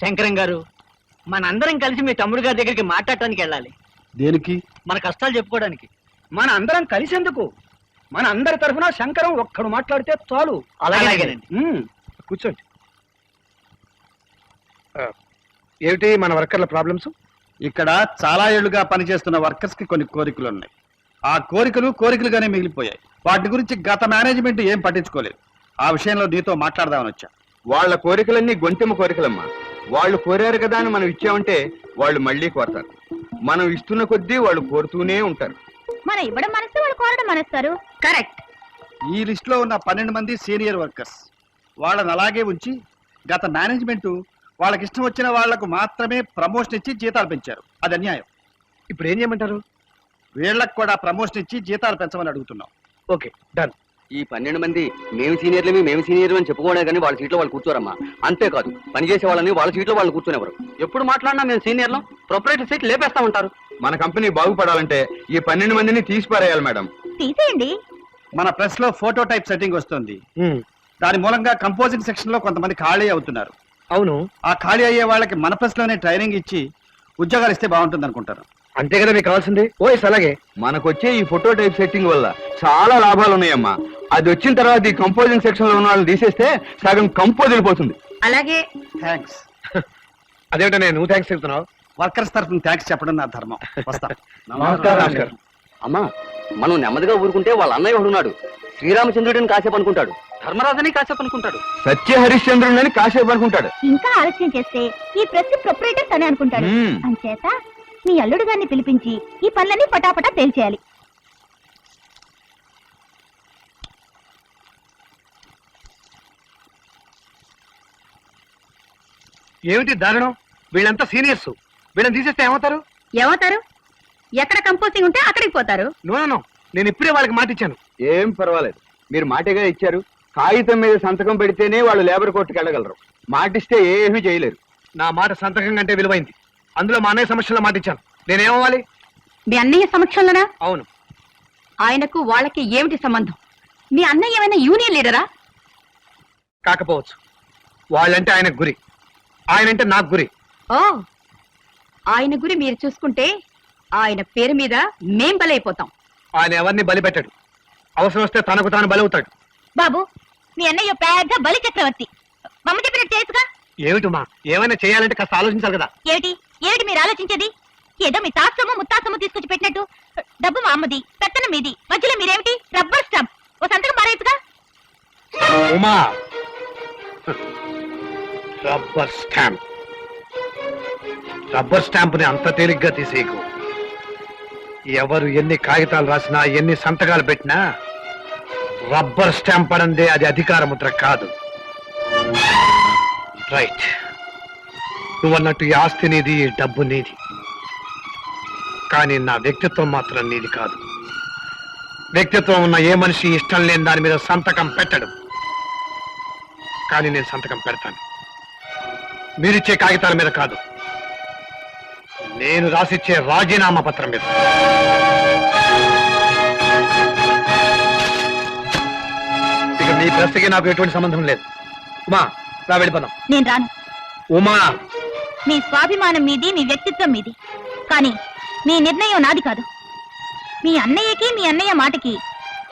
శంకరం గారు, మనందరం కలిసి మీ తమ్ముడు గారి దగ్గరికి మాట్లాడటానికి వెళ్ళాలి. దేనికి? మన కష్టాలు చెప్పుకోవడానికి. మన అందరం కలిసేందుకు. మన అందరి తరఫున శంకరం ఒక్కడు మాట్లాడితే చాలు. అలాగేనండి. కూర్చోండి. ఏమిటి మన వర్కర్ల ప్రాబ్లమ్స్? ఇక్కడ చాలా ఏళ్లుగా పనిచేస్తున్న వర్కర్స్ కి కొన్ని కోరికలు ఉన్నాయి. ఆ కోరికలుగానే మిగిలిపోయాయి. వాటి గురించి గత మేనేజ్మెంట్ ఏం పట్టించుకోలేదు. ఆ విషయంలో నీతో మాట్లాడదామని వచ్చా. వాళ్ళ కోరికలన్నీ గొంతెమ్మ కోరికలమ్మా. వాళ్ళు కోరారు కదా అని మనం ఇచ్చామంటే వాళ్ళు మళ్ళీ కోరతారు. మనం ఇస్తున్న కొద్దీ వాళ్ళు కోరుతూనే ఉంటారు. మనం ఇవ్వడం మనసు, వాళ్ళు కోరడం మనస్తారు. కరెక్ట్. ఈ లిస్ట్ లో ఉన్న 12 మంది సీనియర్ వర్కర్స్. వాళ్ళని అలాగే ఉంచి గత మేనేజ్మెంట్ వాళ్ళకి ఇష్టం వచ్చిన వాళ్లకు మాత్రమే ప్రమోషన్ ఇచ్చి జీతాలు పెంచారు. అది అన్యాయం. ఇప్పుడు ఏం చేయమంటారు? వీళ్ళకి కూడా ప్రమోషన్ ఇచ్చి జీతాలు పెంచమని అడుగుతున్నాం. Okay, done. ఈ 12 మంది మేము సీనియర్లు అని చెప్పుకోవడం కానీ వాళ్ళ సీట్లో వాళ్ళు కూర్చోరమ్మా. అంతేకాదు, పనిచేసే వాళ్ళని వాళ్ళ సీట్లో వాళ్ళు కూర్చునేవారు. ఎప్పుడు మాట్లాడినా మేము సీనియర్లు, ప్రొపరేటర్ సీట్ లేపేస్తా ఉంటారు. మన కంపెనీ బాగుపడాలంటే ఈ 12 మందిని తీసిపారేయాలి మేడం. తీసేయండి. మన ప్రెస్ లో ఫోటో టైప్ సెట్టింగ్ వస్తుంది. దాని మూలంగా కంపోజింగ్ సెక్షన్ లో కొంతమంది ఖాళీ అవుతున్నారు. అవును. ఆ ఖాళీ అయ్యే వాళ్ళకి మన ప్రెస్ లోనే ట్రైనింగ్ ఇచ్చి ఉద్యోగాలు ఇస్తే బాగుంటుంది అనుకుంటారు. అంతే కదా మీకు కావాల్సింది. ఓఎస్ అలాగే. మనకొచ్చే ఈ ఫోటో టైప్ సెట్టింగ్ వల్ల చాలా లాభాలు ఉన్నాయమ్మా. అది వచ్చిన తర్వాత ఈ కంపోజింగ్ సెక్షన్ లో ఉన్న వాళ్ళని తీసేస్తే సగం కంపోజ్ వెళ్ళిపోతుంది. అలాగే. థ్యాంక్స్. అదేమిటో నువ్వు థ్యాంక్స్ చెప్తున్నావు? వర్కర్స్ తరఫున థ్యాంక్స్ చెప్పడం నా ధర్మం. వస్తా. నమస్కారం. అమ్మా, మనం నెమ్మదిగా ఊరుకుంటే వాళ్ళ అన్నయ్య ఉన్నాడు, శ్రీరామచంద్రుడిని కాసేపు అనుకుంటాడు, ధర్మరాజుని కాసేపు అనుకుంటాడు, సత్య హరిశ్చంద్రుడిని కాసేపు అనుకుంటాడు. ఇంకా ఆలస్యం చేస్తే ఈ ప్రెస్ ప్రొపరేటర్స్ అని అనుకుంటాడు. అంచేత మీ అల్లుడు గారిని పిలిపించి ఈ పనులన్నీ పటాపటా తేల్చేయాలి. ఏమిటి దారుణం? వీళ్ళంతా సీనియర్స్. వీళ్ళని తీసేస్తే ఏమవుతారు? ఏమవుతారు? ఎక్కడ కంపోజింగ్ ఉంటే అక్కడికి పోతారు. నో, నేను ఇప్పుడే వాళ్ళకి మాట ఇచ్చాను. ఏం పర్వాలేదు, మీరు మాటగా ఇచ్చారు. కాగితం మీద సంతకం పెడితేనే వాళ్ళు లేబర్ కోర్టుకి వెళ్ళగలరు. మాటిస్తే ఏమీ చేయలేరు. నా మాట సంతకం కంటే విలువైంది. అందులో మా అన్నయ్య సమక్షంలో మాట ఇచ్చాను. నేనేమవ్వాలి? మీ అన్నయ్య సమక్షంలోనా? అవును. ఆయనకు వాళ్ళకి ఏమిటి సంబంధం? మీ అన్నయ్య ఏమైనా యూనియన్ లీడరా? కాకపోవచ్చు. వాళ్ళంటే ఆయనకు గురి, ఆయనంటే నాకు గురి. ఓ, ఆయన గురి మీరు చూసుకుంటే ఆయన పేరు మీద మేం బలైపోతాం. ఆయన ఎవరిని బలి పెట్టాడు. అవసరం వస్తే తనకు తాను బలవుతాడు. బాబు, మీ అన్నయ్య పెద్ద బలి చక్రవర్తి. మమ్మ చెప్పినట్టు చేసుగా. ఏమిటమ్మా, ఏమైనా చేయాలంటే కాస్త ఆలోచించాలి కదా. ఏమిటి మీరు ఆలోచించేది? ఏదో మీ తాత్సము ముత్తాసము తీసుకొచ్చి పెట్టినట్టు. డబ్బు మా అమ్మది, పెత్తనం మీది, మధ్యలో మీరేమిటి? Rubber stamp. ఓ సంతకం మారేచ్చుగా. Uma, rubber stamp. Rubber stamp ని అంత తేలిగ్గా తీసేయకు. ఎవరు ఎన్ని కాగితాలు రాసినా, ఎన్ని సంతకాలు పెట్టినా రబ్బర్ స్టాంప్ అనందే అది అధికార ముద్ర కాదు. రైట్. నువ్వన్నట్టు ఈ ఆస్తి నీది, ఈ డబ్బు నీది. కానీ నా వ్యక్తిత్వం మాత్రం నీది కాదు. వ్యక్తిత్వం ఉన్న ఏ మనిషి ఇష్టం లేని దాని మీద సంతకం పెట్టడు. కానీ నేను సంతకం పెడతాను. మీరిచ్చే కాగితాల మీద కాదు, నేను రాసిచ్చే రాజీనామా పత్రం మీద. ఇక మీ ప్రశ్నకి నాకు ఎటువంటి సంబంధం లేదు. ఉమా, రా వెళ్ళిపోదాం. నేను రాను. ఉమా, మీ స్వాభిమానం మీది, మీ వ్యక్తిత్వం మీది. కానీ మీ నిర్ణయం నాది కాదు. మీ అన్నయ్యకి, మీ అన్నయ్య మాటకి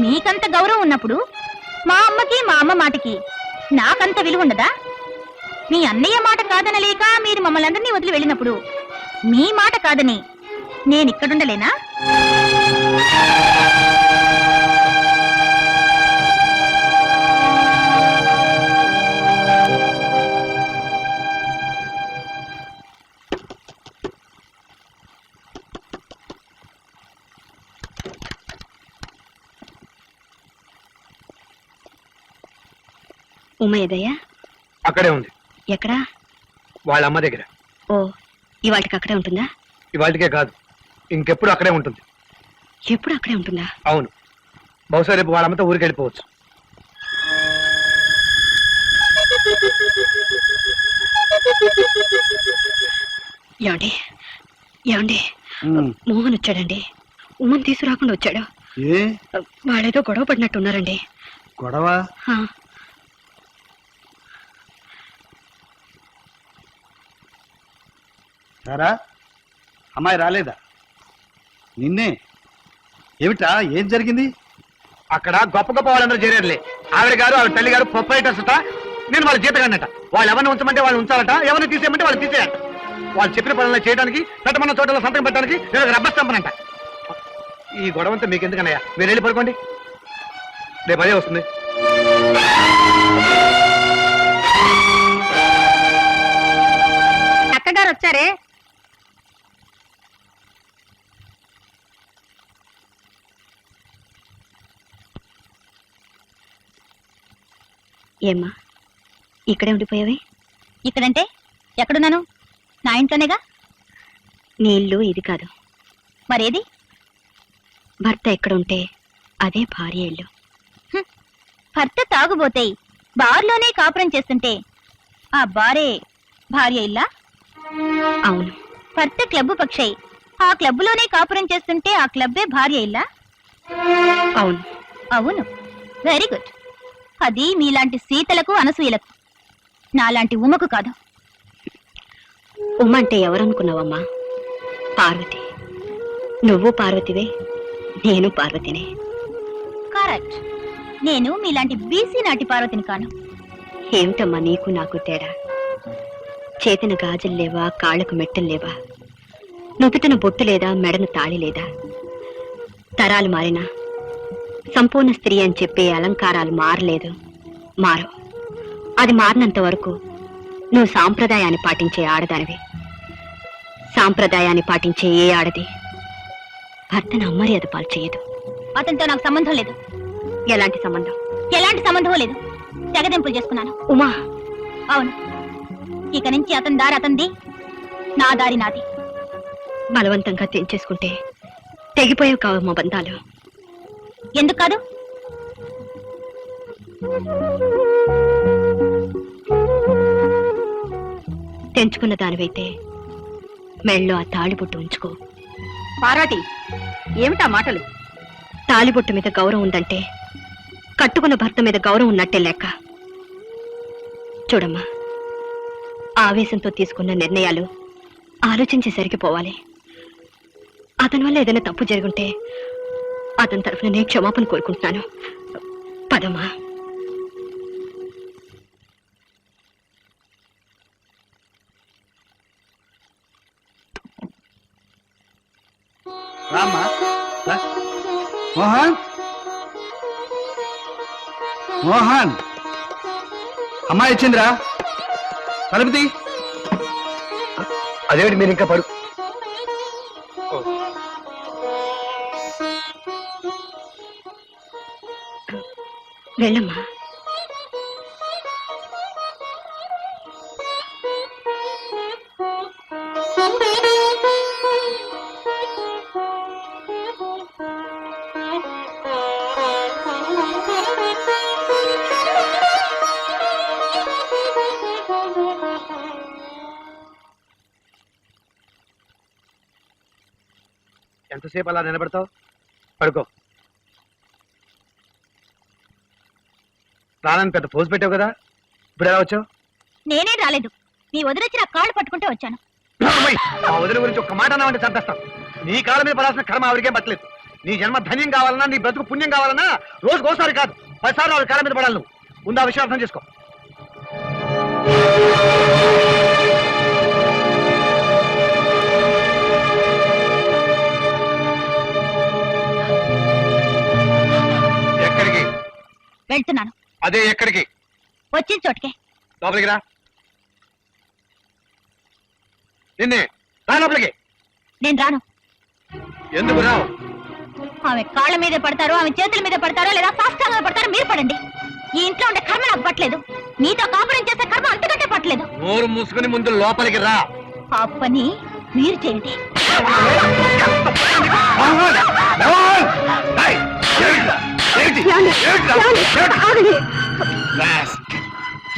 మీకంత గౌరవం ఉన్నప్పుడు మా అమ్మకి, మా అమ్మ మాటకి నాకంత విలువ ఉండదా? మీ అన్నయ్య మాట కాదనలేక మీరు మమ్మల్ని అందరినీ వదిలి వెళ్ళినప్పుడు మీ మాట కాదని నేను ఇక్కడుండలేనా? ఉమేదయ్య అక్కడే ఉంది. ఎక్కడా? వాళ్ళ అమ్మ దగ్గర. ఓ, ఇవాటికి అక్కడే ఉంటుందా? ఇవాళకే కాదు, ఇంకెప్పుడు అక్కడే ఉంటుంది. ఎప్పుడు అక్కడే ఉంటుందా? అవును. బహుశా రేపు వాళ్ళమ్మతో ఊరికి వెళ్ళిపోవచ్చు. ఏమండి, ఏమండి, మోహన్ వచ్చాడండి. ఉమ్మని తీసుకురాకుండా వచ్చాడు. వాళ్ళేదో గొడవ పడినట్టున్నారండి. రారా అమ్మాయి రాలేదా? నిన్నే. ఏమిటా, ఏం జరిగింది? అక్కడ గొప్ప గొప్ప వాళ్ళందరూ చేరారులే. ఆవిడ గారు ఆవిడ తల్లి గారు ప్రొపరేటర్స్ అట. నేను వాళ్ళ జీతగానట. వాళ్ళు ఎవరిని ఉంచమంటే వాళ్ళు ఉంచాలట, ఎవరిని తీసేయమంటే వాళ్ళు తీసేయాలట. వాళ్ళు చెప్పిన పనులు చేయడానికి, పెట్టమన్న చోటలో సంతకం పెట్టడానికి నేను రబ్బర్ స్టాంపనంట. ఈ గొడవంతా మీకు ఎందుకన్నయ్యా? మీరు వెళ్ళి పడుకోండి, రేపు అదే వస్తుంది. అక్కగారు వచ్చారే. ఏమ్మా ఇక్కడే ఉండిపోయావే? ఇక్కడంటే ఎక్కడున్నాను? నా ఇంట్లోనేగా. నీ ఇల్లు ఇది కాదు. మరేది? భర్త ఎక్కడుంటే అదే భార్య ఇల్లు. భర్త తాగుబోతే బార్లోనే కాపురం చేస్తుంటే ఆ బారే భార్య ఇల్లా? అవును. భర్త క్లబ్బు పక్షై ఆ క్లబ్లోనే కాపురం చేస్తుంటే ఆ క్లబ్బే భార్య ఇల్లా? అవును. అవును, వెరీ గుడ్. అది మీలాంటి సీతలకు అనసూయలకు, నాలాంటి ఉమకు కాదు. ఉమ్మ అంటే ఎవరనుకున్నావమ్మా? పార్వతి. నువ్వు పార్వతివే, నేను పార్వతినే. కరెక్ట్. నేను మీలాంటి బీసీ నాటి పార్వతిని కాను. ఏమిటమ్మా నీకు నాకు తేడా? చేతిన గాజులు లేవా, కాళ్ళకు మెట్టలు లేవా, నుదుటిన బొట్టు లేదా, మెడను తాళి లేదా? తరాలు మారినా సంపూర్ణ స్త్రీ అని చెప్పే అలంకారాలు మారలేదు, మారవు. అది మారినంత వరకు నువ్వు సాంప్రదాయాన్ని పాటించే ఆడదానివి. సాంప్రదాయాన్ని పాటించే ఏ ఆడది భర్తను అమర్యాద పాలు చేయదు. అతనితో నాకు సంబంధం లేదు. ఎలాంటి సంబంధం? ఎలాంటి సంబంధం లేదు. తెగదెంపులు చేసుకున్నాను. ఉమా. అవును, ఇక నుంచి అతని దారి అతంది, నా దారి నాది. బలవంతంగా తెంచేసుకుంటే తెగిపోయావు కావమ్మా బంధాలు. ఎందుకు కాదు? తెంచుకున్న దానివైతే మెళ్ళో ఆ తాళిబొట్టు ఉంచుకో. పార్వతి, ఏమిటా మాటలు? తాళిబొట్టు మీద గౌరవం ఉందంటే కట్టుకున్న భర్త మీద గౌరవం ఉన్నట్టే లెక్క. చూడమ్మా, ఆవేశంతో తీసుకున్న నిర్ణయాలు ఆలోచించి సరిగిపోవాలి. అతని వల్ల ఏదైనా తప్పు జరుగుంటే అతని తరఫున నేను క్షమాపణ కోరుకుంటున్నాను. పదమ్మా. రామ్మా, రా. మోహన్, మోహన్, అమ్మాయి వచ్చిందిరా, తలుపుది. అదేమిటి మీరు ఇంకా పడు? వెళ్ళమ్మా. ఎంతసేపు అలా నిలబడతావు? పడుకో. రానని పెద్ద పోజు పెట్టావు కదా, ఇప్పుడు ఎలా వచ్చావు? నేనేం రాలేదు. మీ వదిలొచ్చి నా కాళ్ళు పట్టుకుంటే వచ్చాను. ఆ వదిన గురించి ఒక్క మాట అన్నావంటే చంపేస్తాం. నీ కాళ్ళ మీద పడాల్సిన కర్మ ఆవిడికేం పట్టలేదు. నీ జన్మ ధన్యం కావాలన్నా, నీ బ్రతుకు పుణ్యం కావాలన్నా రోజుకోసారి కాదు 10 సార్లు ఆవిడ కాళ్ళ మీద పడాలి. నువ్వు ముందు ఆ విషయం అర్థం చేసుకో. ఎక్కడికి వెళ్తున్నాను. అదే ఎక్కడికి? వచ్చిన చోటుకే. లోపలికి రా. నిన్నే రా లోపలికి. నేను రాను. ఎందుకు రావు? ఆమె కాళ్ళ మీద పడతారో, ఆమె చేతుల మీద పడతారో, లేదా సాష్టాంగ పడతారో మీరు పడండి. ఈ ఇంట్లో ఉండే కర్మ నాకు పట్టలేదు. నీతో కాపురం చేసే కర్మ అంతకంటే పట్టలేదు. నోరు మూసుకుని ముందు లోపలికి రా. ఆ పని మీరు చేయండి.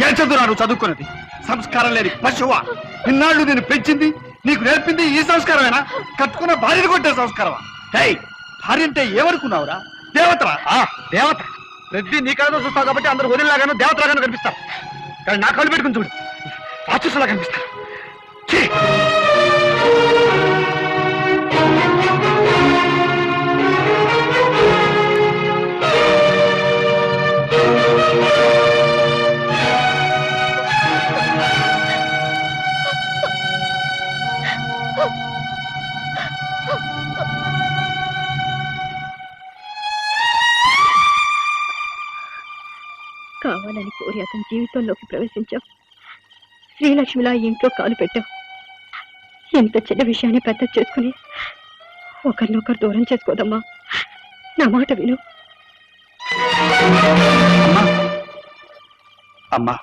ఏం చదువురా నువ్వు చదువుకున్నది? సంస్కారం లేని పశువా? ఇన్నాళ్ళు నేను పెంచింది, నీకు నేర్పింది ఈ సంస్కారమేనా? కట్టుకున్న భార్యను కొట్టే సంస్కారమా? హై, భార్య అంటే ఏమనుకున్నావురా? దేవతరా? దేవత ప్రతి నీ కళ్ళతో చూస్తావు కాబట్టి అందరూ వదిలిలాగాను దేవతలాగాను కనిపిస్తారు. కానీ నా కళ్ళు పెట్టుకుని చూడు, రాక్షసులా కనిపిస్తారు. ఛీ! జీవితంలోకి ప్రవేశించావు. శ్రీలక్ష్మిలా ఈ ఇంట్లో కాలు పెట్టావు. ఎంత చిన్న విషయాన్ని పెద్ద చేసుకుని ఒకరినొకరు దూరం చేసుకోదమ్మా. నా మాట విను. అమ్మా అమ్మా,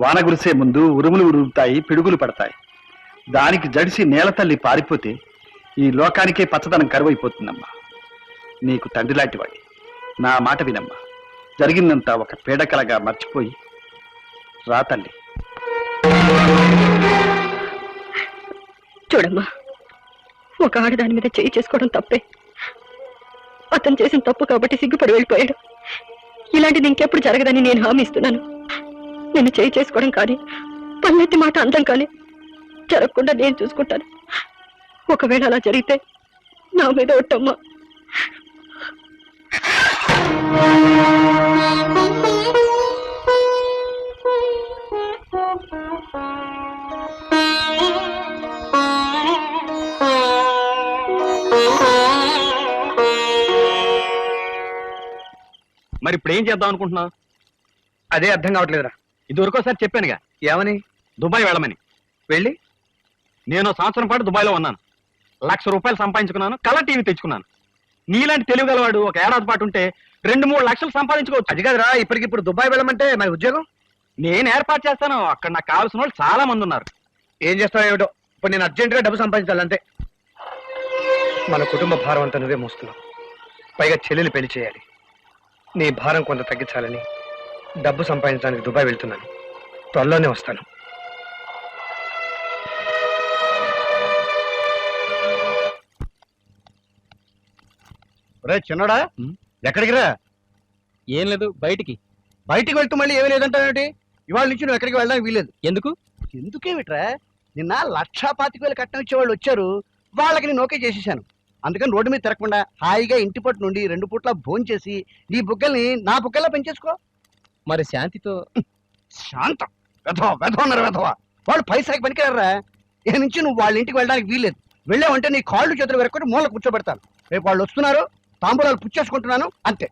వాన కురిసే ముందు ఉరుములు ఉరుముతాయి, పిడుగులు పడతాయి. దానికి జడిసి నేల తల్లి పారిపోతే ఈ లోకానికే పచ్చదనం కరువైపోతుందమ్మా. నీకు తండ్రి లాంటివాడి, నా మాట వినమ్మా. జరిగిందంతా ఒక పీడకలగా మర్చిపోయి రా తల్లి. చూడమ్మా, ఒక ఆడదాని మీద చేయి చేసుకోవడం తప్పే. అతను చేసిన తప్పు కాబట్టి సిగ్గుపడి వెళ్ళిపోయాడు. ఇలాంటిది ఇంకెప్పుడు జరగదని నేను హామీ ఇస్తున్నాను. నేను చేయి చేసుకోవడం కానీ పల్లెత్తి మాట అందం కానీ జరగకుండా నేను చూసుకుంటాను. ఒకవేళ అలా జరిగితే నా మీద ఒట్టమ్మా. మరి ఇప్పుడు ఏం చేద్దాం అనుకుంటున్నావు? అదే అర్థం కావట్లేదురా. ఇదివరకు ఒకసారి చెప్పానుగా, ఏమని? దుబాయ్ వెళ్ళమని. వెళ్ళి నేను సంవత్సరం పాటు దుబాయ్లో ఉన్నాను. ₹1,00,000 సంపాదించుకున్నాను, కలర్ టీవీ తెచ్చుకున్నాను. నీలాంటి తెలివి గలవాడు ఒక ఏడాది పాటు ఉంటే 2-3 లక్షలు సంపాదించుకోవచ్చు. అది కాదురా, ఇప్పటికిప్పుడు దుబాయ్ వెళ్ళమంటే మరి ఉద్యోగం నేను ఏర్పాటు చేస్తాను. అక్కడ నాకు కావాల్సిన వాళ్ళు చాలా మంది ఉన్నారు. ఏం చేస్తావు ఏమిటో. ఇప్పుడు నేను అర్జెంటుగా డబ్బు సంపాదించాలంతే. మన కుటుంబ భారం అంతా నువ్వే మోస్తున్నావు. పైగా చెల్లెలు పెళ్లి చేయాలి. నీ భారం కొంత తగ్గించాలని డబ్బు సంపాదించడానికి దుబాయ్ వెళ్తున్నాను. త్వరలోనే వస్తాను. రే చిన్నడా, ఎక్కడికి రా? ఏం లేదు, బయటికి. బయటికి వెళ్తూ మళ్ళీ ఏమీ లేదంటావేంటి? ఇవాళ నుంచి నువ్వు ఎక్కడికి వెళ్ళడానికి వీలేదు. ఎందుకు? ఎందుకేమిట్రా, నిన్న 1,25,000 కట్నం ఇచ్చేవాళ్ళు వచ్చారు. వాళ్ళకి నేను ఓకే చేసేసాను. అందుకని రోడ్డు మీద తిరగకుండా హాయిగా ఇంటి పట్టు నుండి 2 పూట్ల భోంచేసి నీ బుగ్గల్ని నా బుగ్గల్లా పెంచేసుకో. మరి శాంతితో? శాంతం వెధవన్నారు వెధవ. వాళ్ళు పైసాకి పనికిరారా. ఏ నుంచి నువ్వు వాళ్ళ ఇంటికి వెళ్ళడానికి వీల్లేదు. వెళ్ళావంటే నీ కాళ్ళు చేతులు వెరక్కొని మూల కూర్చోబెడతాను. రేపు వాళ్ళు వస్తున్నారు, తాంబూలాలు పుచ్చేసుకుంటున్నాను, అంతే.